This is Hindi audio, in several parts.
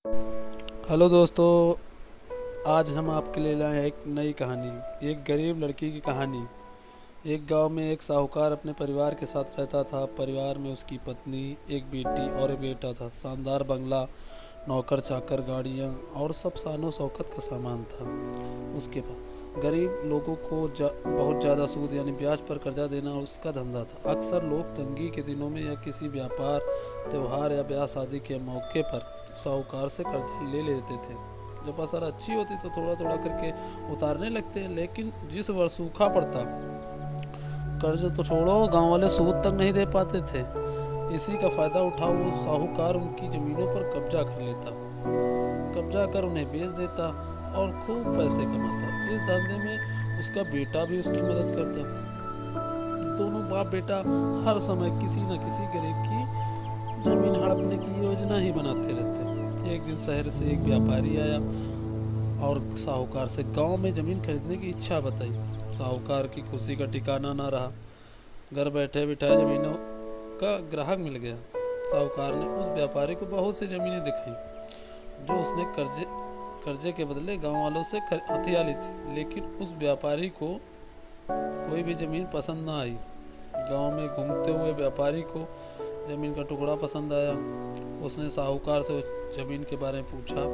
हेलो दोस्तों। आज हम आपके लिए लाए हैं एक नई कहानी। एक गरीब लड़की की कहानी। एक गांव में एक साहूकार अपने परिवार के साथ रहता था। परिवार में उसकी पत्नी, एक बेटी और एक बेटा था। शानदार बंगला, नौकर चाकर, गाड़ियां और सब शानो शौकत का सामान था उसके पास। गरीब लोगों को बहुत ज़्यादा सूद यानी ब्याज पर कर्जा देना उसका धंधा था। अक्सर लोग तंगी के दिनों में या किसी व्यापार, त्योहार या ब्याह शादी के मौके पर साहूकार से कर्जा ले लेते थे। जब फसल अच्छी होती तो थोड़ा थोड़ा करके उतारने लगते, लेकिन जिस वर्ष सूखा पड़ता, कर्ज तो छोड़ो, गांव वाले सूद तक नहीं दे पाते थे। इसी का फायदा उठा वो साहूकार उनकी जमीनों पर कब्जा कर लेता, कब्जा कर उन्हें बेच देता और खूब पैसे कमाता। इस धंधे में उसका बेटा भी उसकी मदद करता। दोनों बाप बेटा हर समय किसी न किसी गरीब की जमीन हड़पने की योजना ही बनाते रहते। एक दिन शहर से एक व्यापारी आया और साहूकार से गांव में जमीन खरीदने की इच्छा बताई। साहूकार की खुशी का ठिकाना न रहा। घर बैठे बिठाए जमीनों का ग्राहक मिल गया। साहूकार ने उस व्यापारी को बहुत सी जमीनें दिखाई जो उसने कर्जे कर्जे के बदले गांव वालों से हथिया ली थी, लेकिन उस व्यापारी को कोई भी ज़मीन पसंद ना आई। गांव में घूमते हुए व्यापारी को ज़मीन का टुकड़ा पसंद आया। उसने साहूकार से उस ज़मीन के बारे में पूछा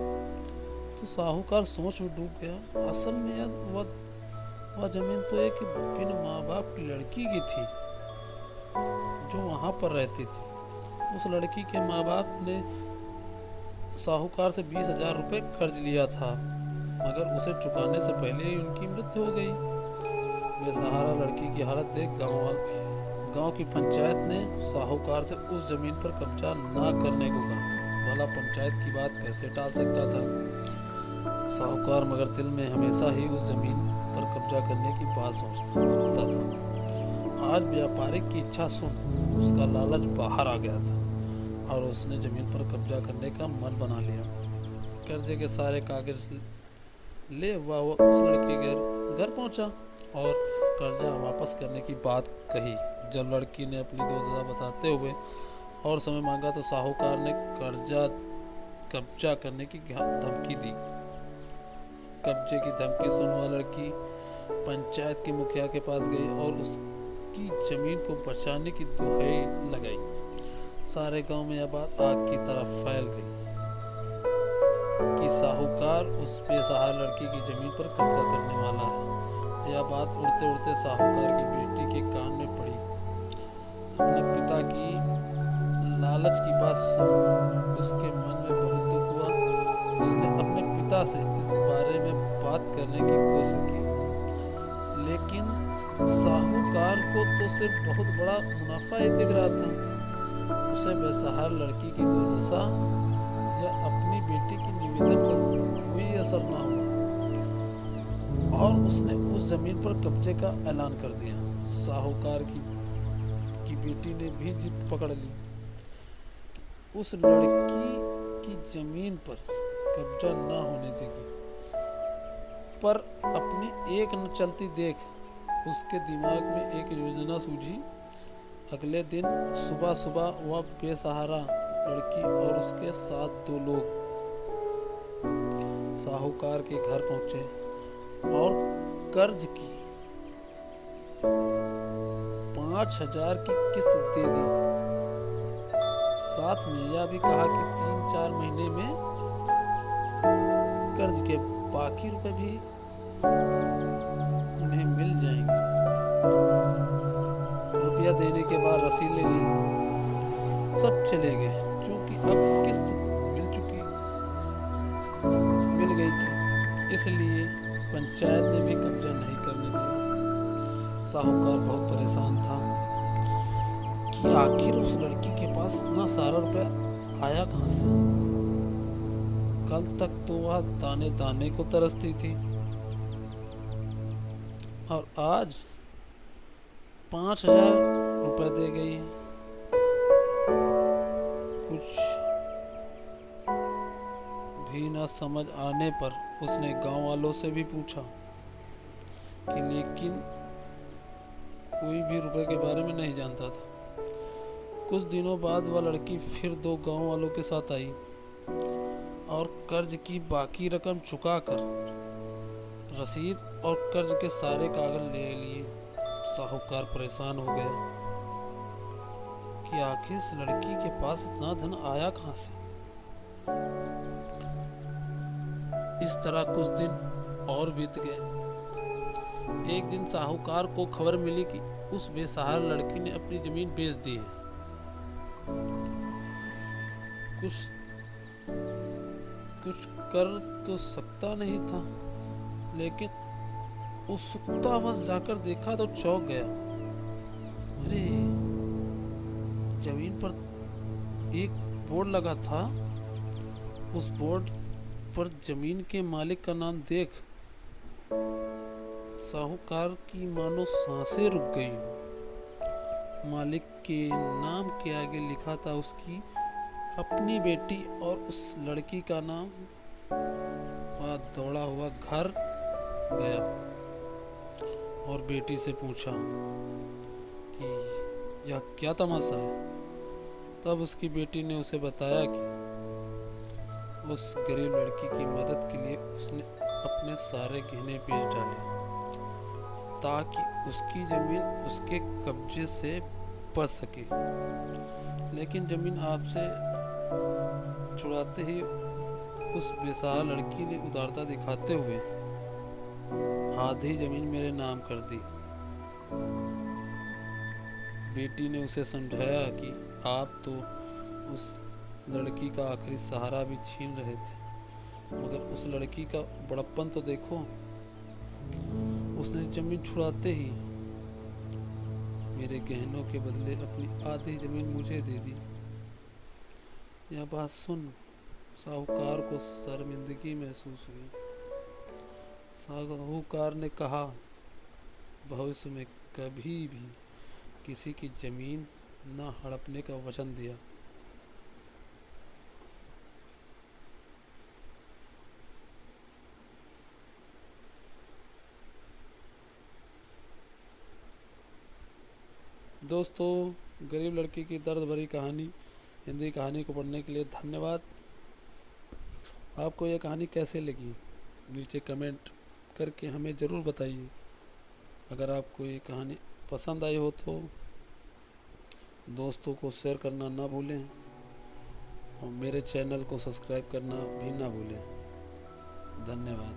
तो साहूकार सोच में डूब गया। असल में यार वह ज़मीन तो एक बिन माँ बाप की लड़की की थी जो वहाँ पर रहती थी। उस लड़की के माँ बाप ने साहूकार से 20,000 रुपये कर्ज लिया था, मगर उसे चुकाने से पहले ही उनकी मृत्यु हो गई। बेसहारा लड़की की हालत देख गांव की पंचायत ने साहूकार से उस जमीन पर कब्जा ना करने को कहा। भला पंचायत की बात कैसे टाल सकता था साहूकार, मगर दिल में हमेशा ही उस जमीन पर कब्जा करने की बात सोचता रहता था। आज व्यापारी की इच्छा सुन उसका लालच बाहर आ गया था और उसने जमीन पर कब्जा करने का मन बना लिया। कर्जे के सारे कागज ले वह उस लड़की के घर पहुंचा और कर्जा वापस करने की बात कही। जब लड़की ने अपनी दोस्ता बताते हुए और समय मांगा तो साहूकार ने कब्जा करने की धमकी दी। कब्जे की धमकी सुन वह लड़की पंचायत के मुखिया के पास गई और उसकी जमीन को बचाने की दुहाई लगाई। सारे गांव में यह बात आग की तरह फैल गई कि साहूकार उस बेसहारा लड़की की जमीन पर कब्जा करने वाला है। यह बात उड़ते उड़ते साहूकार की बेटी के कान में पड़ी। अपने पिता की लालच की बात सुन उसके मन में बहुत दुख हुआ। उसने अपने पिता से इस बारे में बात करने की कोशिश की, लेकिन साहूकार को तो सिर्फ बहुत बड़ा मुनाफा ही दिख रहा था। उसे बेसहारा लड़की की दुर्दशा या अपनी बेटी की निवेदन का कोई असर ना हुआ और उसने उस जमीन पर कब्जे का ऐलान कर दिया। साहूकार की बेटी ने भी जिद पकड़ ली, उस लड़की की जमीन पर कब्जा ना होने देगी। पर अपनी एक न चलती देख उसके दिमाग में एक योजना सूझी। अगले दिन सुबह सुबह वह बेसहारा लड़की और उसके साथ 2 लोग साहूकार के घर पहुंचे और कर्ज की 5,000 की किस्त दे दी। साथ में यह भी कहा कि 3-4 महीने में कर्ज के बाकी रुपए भी उन्हें मिल जाएंगे। रुपया देने के बाद रसीद ले ली, सब चले गए। चूंकि अब किस्त मिल गई थी, इसलिए पंचायत ने भी कब्जा नहीं करने दिया। साहूकार बहुत परेशान था कि आखिर उस लड़की के पास इतना सारा रुपया आया कहां से। कल तक तो वह दाने दाने को तरसती थी और आज 5,000 रुपये दे गई। कुछ भी न समझ आने पर उसने गांव वालों से भी पूछा कि लेकिन कोई भी रुपए के बारे में नहीं जानता था। कुछ दिनों बाद वह लड़की फिर 2 गांव वालों के साथ आई और कर्ज की बाकी रकम चुकाकर रसीद और कर्ज के सारे कागज ले लिए। साहूकार परेशान हो गया कि आखिर इस लड़की के पास इतना धन आया कहाँ से। इस तरह कुछ दिन और बीत गए। एक दिन साहूकार को खबर मिली कि उस बेसहारा लड़की ने अपनी जमीन बेच दी है। कुछ कर तो सकता नहीं था, लेकिन उत्सुकतावश जाकर देखा तो चौंक गया। अरे, जमीन पर एक बोर्ड लगा था। उस बोर्ड पर जमीन के मालिक का नाम देख साहूकार की मानो सांसें रुक गई। मालिक के नाम के आगे लिखा था उसकी अपनी बेटी और उस लड़की का नाम। वह दौड़ा हुआ घर गया और बेटी से पूछा कि यह क्या तमाशा है। तब उसकी बेटी ने उसे बताया कि उस गरीब लड़की की मदद के लिए उसने अपने सारे गहने बेच डाले ताकि उसकी जमीन उसके कब्जे से बच सके। लेकिन जमीन आपसे छुड़ाते ही उस बेसहारा लड़की ने उदारता दिखाते हुए आधी जमीन मेरे नाम कर दी। बेटी ने उसे समझाया कि आप तो उस लड़की का आखिरी सहारा भी छीन रहे थे, मगर उस लड़की का बड़प्पन तो देखो। उसने जमीन छुड़ाते ही मेरे गहनों के बदले अपनी आधी जमीन मुझे दे दी। यह बात सुन साहूकार को शर्मिंदगी महसूस हुई। साहूकार ने कहा, भविष्य में कभी भी किसी की जमीन न हड़पने का वचन दिया। दोस्तों, गरीब लड़की की दर्द भरी कहानी हिंदी कहानी को पढ़ने के लिए धन्यवाद। आपको यह कहानी कैसे लगी नीचे कमेंट करके हमें ज़रूर बताइए। अगर आपको ये कहानी पसंद आई हो तो दोस्तों को शेयर करना ना भूलें और मेरे चैनल को सब्सक्राइब करना भी ना भूलें। धन्यवाद।